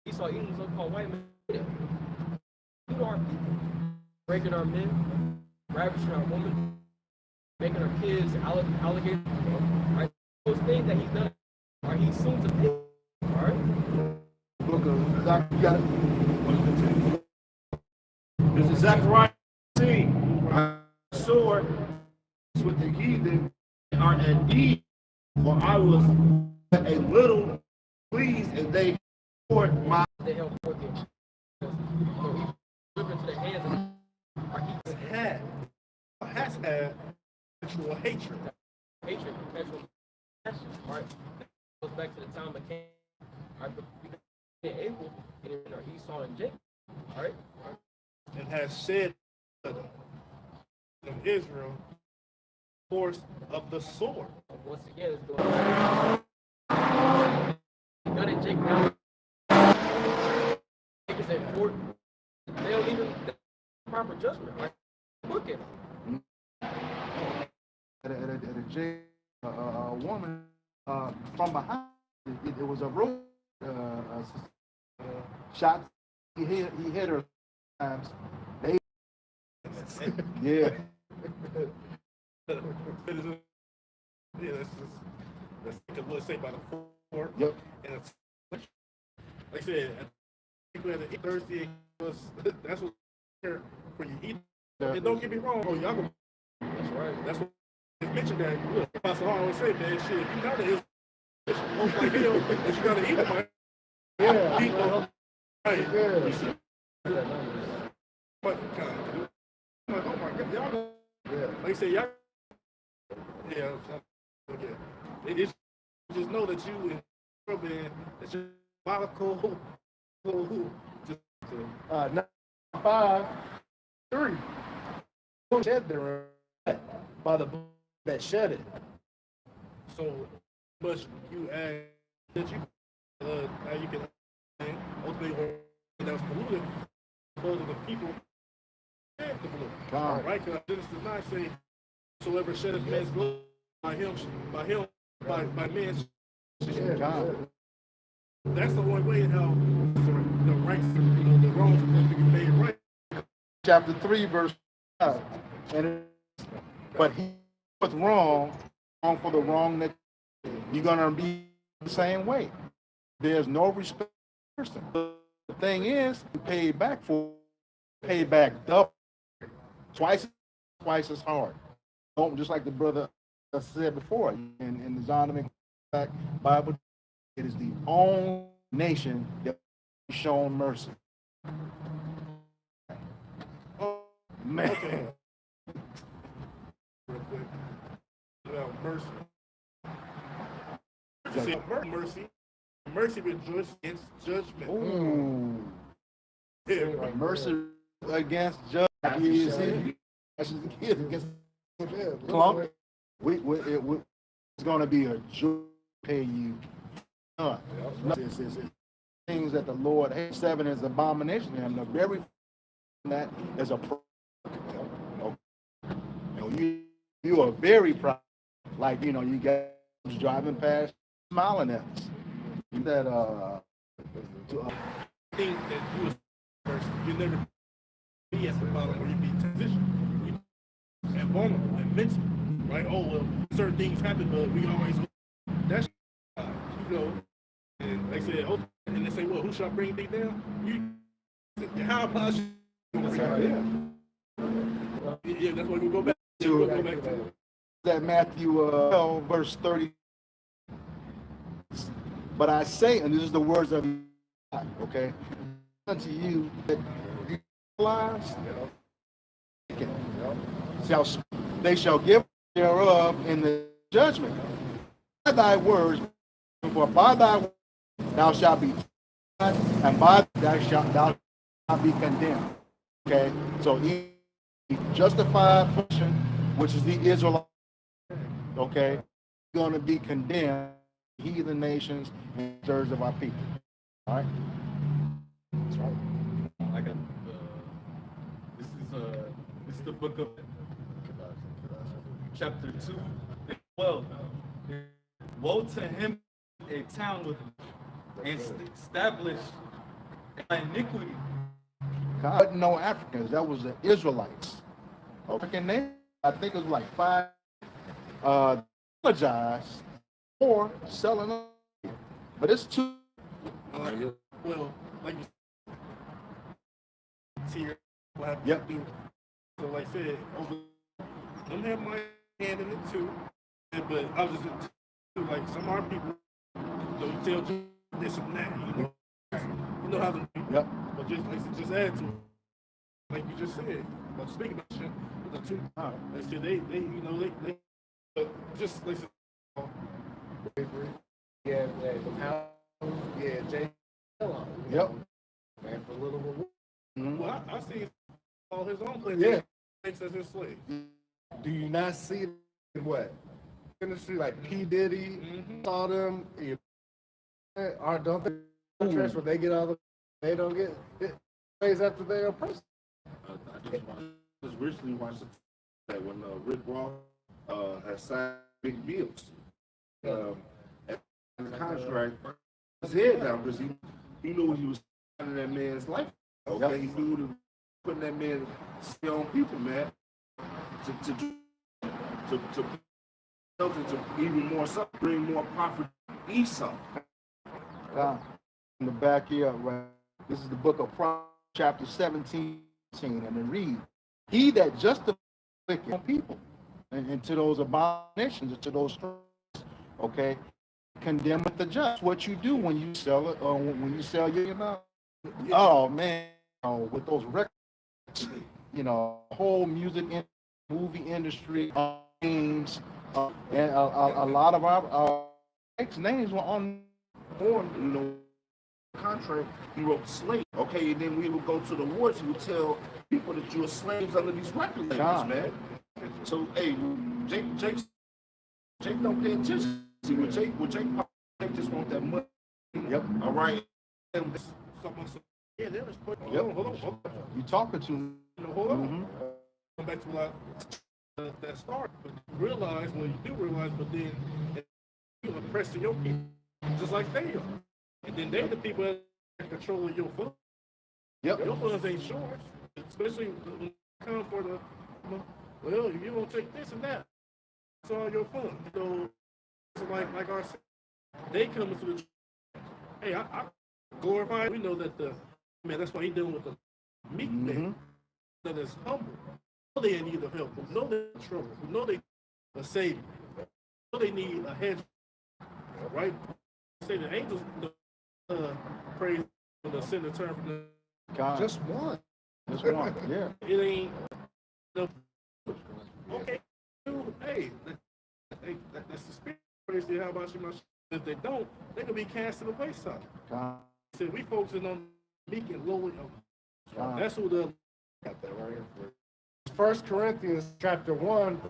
[SPEAKER 5] He saw even so-called white men. You know our people, breaking our men, ravishing our women, making our kids alligators, right? Those things that he's done, are he's soon to pay, all right?
[SPEAKER 2] Book of Zach, you got it?
[SPEAKER 3] Zechariah 16. Sword with the heathen are at ease, for I was a little pleased, and they poured my.
[SPEAKER 5] They held forth the he delivered into the hands of our
[SPEAKER 4] has had perpetual hatred.
[SPEAKER 5] hatred, perpetual passion, right? That goes back to the time of Cain, right? But because Abel and Esau and Jacob, all right?
[SPEAKER 4] And has shed of Israel force of the sword.
[SPEAKER 5] Once again, it's going got it, Jacob. Jacob's important. They don't even proper judgment, right? Look at them.
[SPEAKER 2] At a jail, a woman from behind, it was a rope shot. He hit her times. They, yeah.
[SPEAKER 4] Yeah, that's let's say by the four.
[SPEAKER 2] Yep.
[SPEAKER 4] And it's, like I said, people had to eat Thursday was that's what here for you eat. And don't get me wrong, oh y'all go.
[SPEAKER 5] That's right.
[SPEAKER 4] That's what it's mentioned that look, Pastor Hall always say, man, shit, if you not a Israel, most like hell, that you gotta eat them,
[SPEAKER 1] Yeah.
[SPEAKER 4] eat them. Right.
[SPEAKER 1] Yeah.
[SPEAKER 4] You see, but I'm like, oh my god, y'all know.
[SPEAKER 1] Yeah.
[SPEAKER 4] Like I say, y'all. Yeah, okay. They just know that you in man, that you're biblical, just
[SPEAKER 1] 5-3. Shed their by the that shed it.
[SPEAKER 4] so much you add that you now you can ultimately that was polluted because of the people and the polluted. Right? Because Genesis 9 say, "Whosoever sheddeth man's blood by man's." That's the only way how the rights, the wrongs can be made right.
[SPEAKER 2] Chapter 3, verse 5. But he was wrong for the wrong that you're gonna be the same way. There's no respect for person. The thing is, you pay back double, twice as hard. Just like the brother said before in the Zonderman Bible, it is the only nation that has shown mercy.
[SPEAKER 4] Oh,
[SPEAKER 2] Man.
[SPEAKER 4] okay. Real quick. About mercy. See, mercy rejoices against judgment.
[SPEAKER 2] Ooh.
[SPEAKER 4] Yeah,
[SPEAKER 2] Mercy against judgment. You see, against Clump. It's going to be a joy to pay you. It's things that the Lord hates. 7 is abomination to him. The very that is a you are very proud. Like, you guys driving past, smiling at us. That
[SPEAKER 4] think that you was first, you never be at the bottom where you be transitioned and vulnerable and mental, right? Oh well, certain things happen, but we always that's and like I said, and they say, well, who shall bring thee down? You, how about you? Yeah, that's why we go back to
[SPEAKER 2] that Matthew 12, verse 30. But I say, and this is the words of God, okay, unto you that you realize, they shall give thereof in the judgment. By thy words, for by thy words thou shalt be judged, and by thou shalt be condemned. Okay, so he justified function, which is the Israelite, okay, going to be condemned, heathen nations and thirds of our people. All right.
[SPEAKER 6] That's right. I got this is the book of chapter 2, 12. Woe to him, a town with and established iniquity.
[SPEAKER 2] God, no Africans. That was the Israelites. African name. I think it was like 5. Apologize or selling up. But it's 2.
[SPEAKER 4] well, like you see here, will have
[SPEAKER 2] Yep.
[SPEAKER 4] to do. So like I said, over them have my hand in it too. But I was just like some of our people, you tell this and that, you know how to do.
[SPEAKER 2] Yep.
[SPEAKER 4] But just add to it. Like you just said. But speaking of shit, the two, they said they just like
[SPEAKER 1] Yeah, the house, yeah, Jay.
[SPEAKER 2] Yep.
[SPEAKER 1] Man, for a little reward.
[SPEAKER 4] well, I see all his own plans.
[SPEAKER 1] Yeah.
[SPEAKER 4] Makes us his slaves.
[SPEAKER 1] Do you not see what? Industry like P. Diddy, saw them, or don't they contracts where they get all the, they don't get plays after they are person.
[SPEAKER 3] I just recently watched that when Rick Ross has signed big deals. And the contract his head down because he knew he was signing that man's life. Okay,
[SPEAKER 2] Yep.
[SPEAKER 3] he knew to putting that man still on people, man. To even more something, bring more profit to Esau.
[SPEAKER 2] In the back here, right? This is the book of Proverbs, chapter 17, and it reads, "He that justifies wicked people, and to those abominations, and to those strangers, okay, condemneth the just." What you do when you sell it, or when you sell your, oh man, with those records, whole music and movie industry, games, and a lot of our names were on.
[SPEAKER 3] Contract, he wrote slave. Okay, and then we would go to the wars. He would tell people that you were slaves under these record labels, man. So, hey, Jake don't pay attention. See, with Jake just want that money.
[SPEAKER 2] Yep.
[SPEAKER 3] All right.
[SPEAKER 4] Yeah, there was put.
[SPEAKER 2] Yep.
[SPEAKER 4] Hold on.
[SPEAKER 2] You talking to?
[SPEAKER 4] Hold on. Come back to what that start. But you realize, well, you do realize, but then you're oppressing your people just like they are. And then they're the people that are controlling your funds.
[SPEAKER 2] Yep.
[SPEAKER 4] Your funds ain't yours. Especially when you come for the, well, if you don't take this and that, it's all your funds. So like I said, they come into the, hey, I glorify. We know that man, that's why he's dealing with the meek man that is humble. We know they need the help. We know they're in trouble. We know they a savior. We know they need a hedge. Right? Say the angels praise for the sin and turn from the
[SPEAKER 2] God.
[SPEAKER 1] Just one.
[SPEAKER 2] Just one. Yeah.
[SPEAKER 4] it ain't no okay. Hey, that's the spirit. Praise the how about you, my if they don't, they can be cast to the wayside.
[SPEAKER 2] God.
[SPEAKER 4] So we focusing on meek and lowly.
[SPEAKER 2] God.
[SPEAKER 4] That's who the
[SPEAKER 1] Got that right here. 1 Corinthians chapter 1,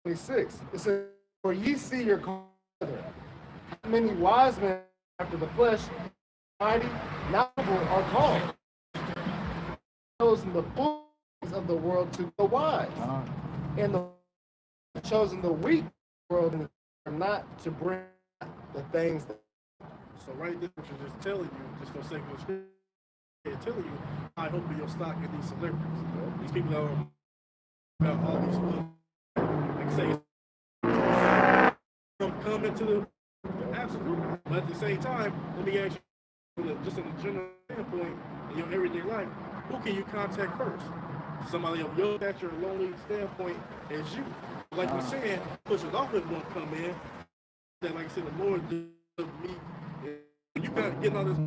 [SPEAKER 1] 26. It says, "For ye see your brethren, how many wise men after the flesh, mighty, noble are called, chosen the fools of the world to the wise, and the chosen the weak world not to bring the things that."
[SPEAKER 4] so right there, what you're just telling you, just for sake of the scripture, they're telling you, I hope in your stock in these celebrities. These people that are about all these funds, like say, come into the absolutely. But at the same time, let me ask you, just in a general standpoint, in your everyday life, who can you contact first? Somebody of your stature, lonely standpoint as you. Like we're saying, push it off if one come in. That, like I said, the Lord did me. You got getting all this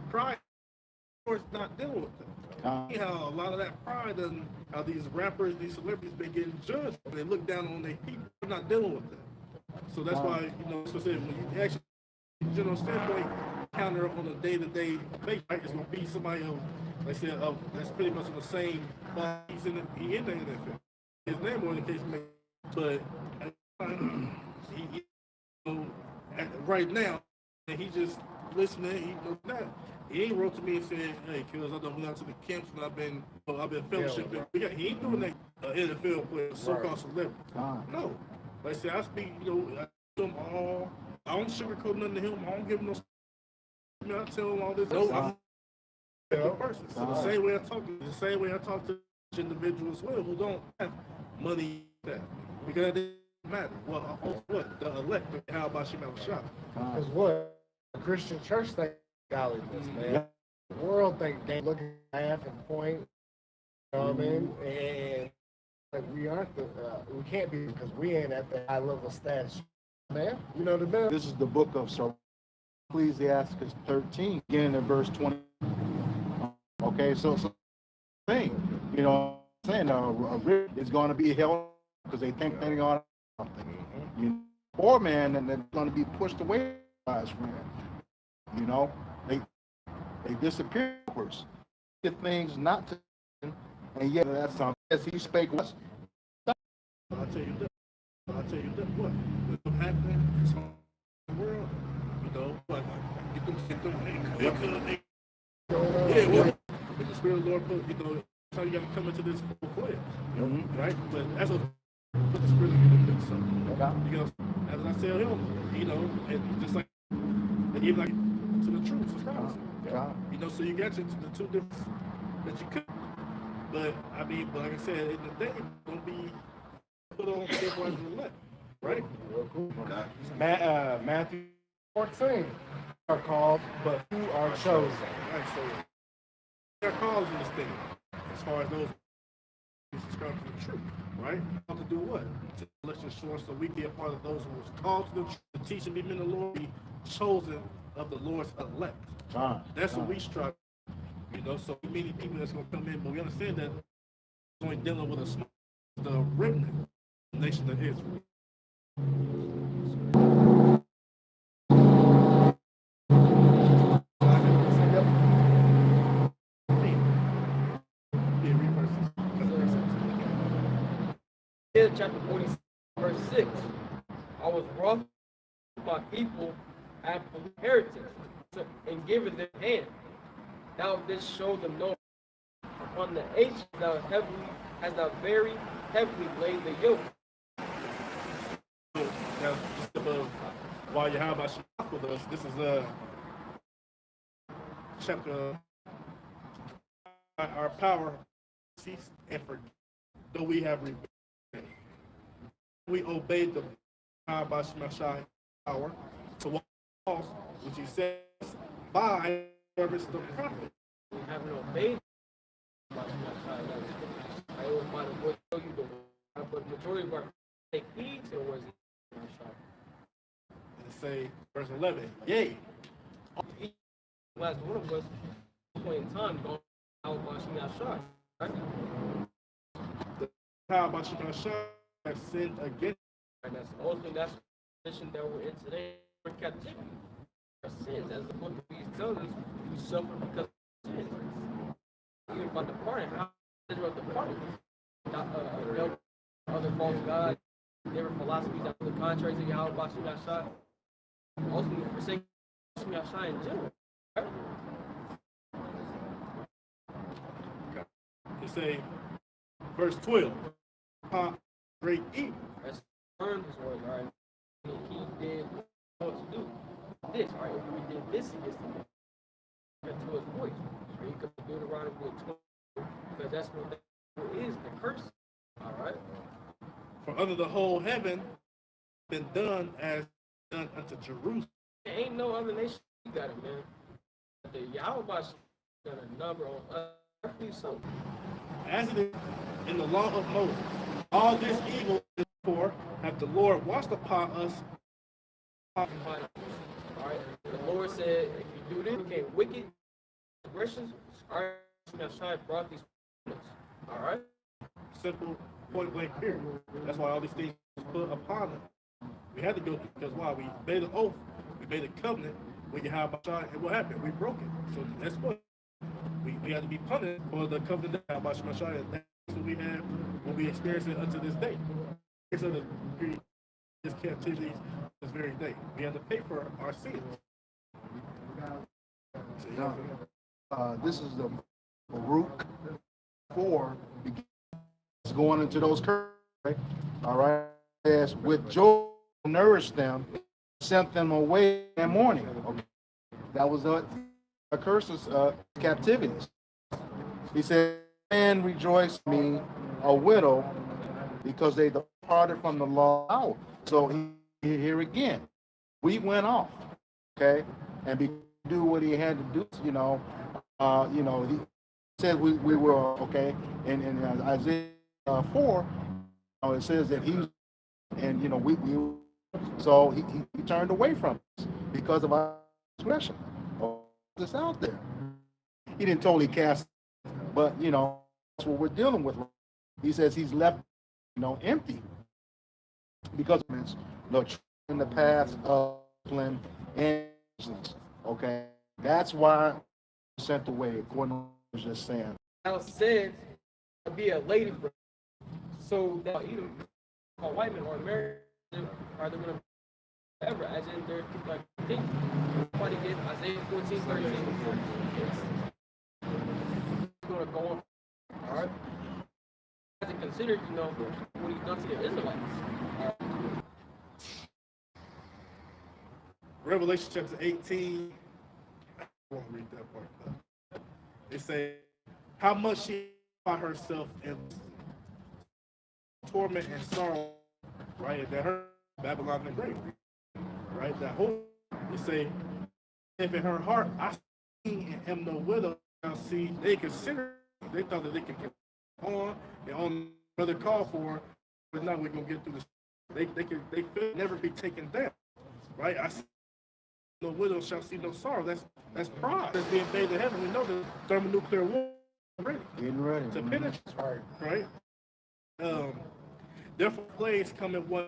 [SPEAKER 4] pride. Of course, not dealing with them. See how a lot of that pride and how these rappers, these celebrities been getting judged. They look down on their people. They're not dealing with them. So that's why, so I said, when you actually, general standpoint, counter on a day-to-day basis, right, it's going to be somebody else, like I said, that's pretty much on the same, he's in the NFL. His name on the case, but right now, he just listening, he knows that. He ain't wrote to me and said, "Hey, kids, I done went out to the camps and I've been fellowshipping." He ain't doing that NFL player, so-called celebrity. No. Like I said, I speak, I tell him all. I don't sugarcoat nothing to him. I don't give him no. I tell him all this. No, I'm a person. So the same way I talk to individuals as well who don't have money that because it doesn't matter. Well, what the elect? How about you, shop?
[SPEAKER 1] Because what? The Christian church thing godliness, man. The world think they look at half and point. You know what I mean? And like we aren't we can't be because we ain't at the high level status, man. You know what I mean?
[SPEAKER 2] This is the book of Ecclesiastes 13, beginning in verse 20. Okay, so thing, you know, saying a rich is going to be held because they think they're going to something. You know, poor man, and they're going to be pushed away by his friend. You know, they disappear. Get things not to, and yet that's something. As he spake once.
[SPEAKER 4] I'll tell you that. What? What's happening? It's on the world. You know, but get them. They could. Yeah, well, if the Spirit of the Lord put, you know, that's how you got to come into this full fledged, right? But as a put the Spirit of the Lord, so you know, as I tell him, you know, and just like, and even like to the truth, subscribe. You know, so you got the two different that you could. But I mean, but like I said, in the day, don't be put on the right and the left, right?
[SPEAKER 1] Matthew 14 are called, but who are chosen?
[SPEAKER 4] Right, so there are calls in this thing, as far as those who subscribe to the truth, right? How to do what? To let your short so we be a part of those who was called to the truth, to teach and be men of the Lord, be chosen of the Lord's elect. That's what we strive. You know, so many people that's gonna come in, but we understand that we're only dealing with the remnant nation of Israel.
[SPEAKER 5] Chapter 46, verse 6. I was brought by people after heretics and given their hand. Thou didst show them no upon the age thou very heavily laid the yoke.
[SPEAKER 4] So now just above while you have our shop with us, this is chapter our power cease and forget. Though we have rebelled, we obeyed the power to walk which he says by service the prophet.
[SPEAKER 5] We haven't obeyed I was about to tell you but the majority of our take heed to the words of
[SPEAKER 4] and say verse 11, yea.
[SPEAKER 5] Last one of us point in time going out watching that shot. Right?
[SPEAKER 4] The power have sinned against.
[SPEAKER 5] And that's ultimately that's the position that we're in today. We're in captivity. Our sins, as the book of Ephesians tells us, we suffer because of sins. Even about departing, how Israel departed? Other false gods, different philosophies that were contrary to Yahweh Bashim Yashai. Ultimately, forsake Bashim Yashai in general. Right?
[SPEAKER 4] Okay. You say, verse 12, great evil.
[SPEAKER 5] That's learned his words, all right? He did what to do. This, all right? If we did this against him, to his voice. So he could do the right of 20, because that's what that is, the curse. All right?
[SPEAKER 4] For under the whole heaven been done as done unto Jerusalem.
[SPEAKER 5] There ain't no other nation you got it, man. The Yahweh done a number on earthly something.
[SPEAKER 4] As it is in the law of Moses, all this evil is for hath the Lord watched upon us.
[SPEAKER 5] All right? The Lord said, if you do this, you became wicked, transgressions, all right, Shai brought these punishments. All right?
[SPEAKER 4] Simple, point blank period. That's why all these things was put upon them. We had to go through because why? We made an oath, we made a covenant. When you have Shai, and what happened? We broke it. So that's what we had to be punished for the covenant that about Shai. And that's what we have when we experience it unto this day. It's of this captivity this very day. We had to pay for our sins.
[SPEAKER 2] This is the Baruch 4 going into those curses. Right? All right. As with joy nourished them, sent them away in the morning. Okay. That was the curses captivities. He said, "Man rejoice me, a widow, because they departed from the law." So here again, we went off, okay, and do what he had to do, you know, You know, he said we were okay. And in Isaiah 4, you know, it says that he, and you know, we so he turned away from us because of our transgression. This out there. He didn't totally cast, but you know, that's what we're dealing with. He says he's left, you know, empty because of his, you know, in the path of discipline and righteousness. Okay, that's why we're sent away, according to what I was just saying.
[SPEAKER 5] Now said to be a lady, so that either a white man or a married are they going to ever, as in there's people like think somebody get Isaiah 14, 13, and 14. It's going to go on. All right. As it considered, you know, what he's done to the Israelites.
[SPEAKER 4] Revelation chapter 18. I won't read that part. But it says, how much she by herself in torment and sorrow, right? That her Babylon the Great, right? That whole, it say, if in her heart I see and am no widow, now see, they consider, they thought that they could get on and on another call for her, but now we're gonna get through this. They could never be taken down, right? I see no widow shall see no sorrow. That's pride. That's being bathed in heaven. We know the thermonuclear war ready.
[SPEAKER 2] Getting ready.
[SPEAKER 4] To penetrate, right? Therefore, plagues come in one.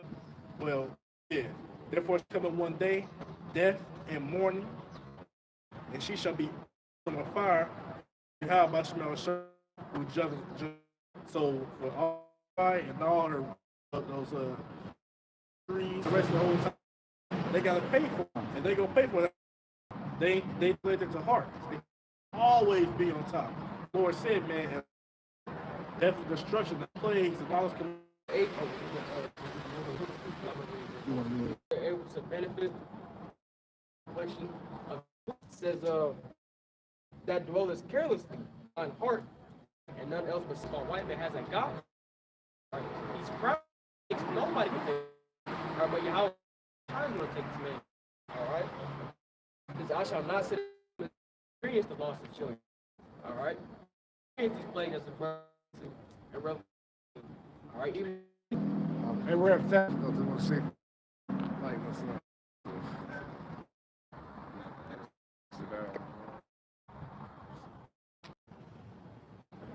[SPEAKER 4] Well, yeah. Therefore, it's coming one day, death and mourning, and she shall be from a fire. How about Shemel Shur, who judges? So for all right and all her those trees, the rest of the whole time, they gotta pay for it, and they gonna pay for it. They put it to heart. They always be on top. The Lord said, man, death and destruction, the plagues, and all this.
[SPEAKER 5] They're able to benefit. Question says that dwelleth carelessly on heart, and none else but a white man has a God. Right? He's proud. Nobody can take. All right, but how I'm going to take this man. All right, because I shall not sit and experience the loss of children. All right, experience these plagues as a prophecy and revelation. All right, even.
[SPEAKER 1] Hey, we're at the we'll see. Like, what's up?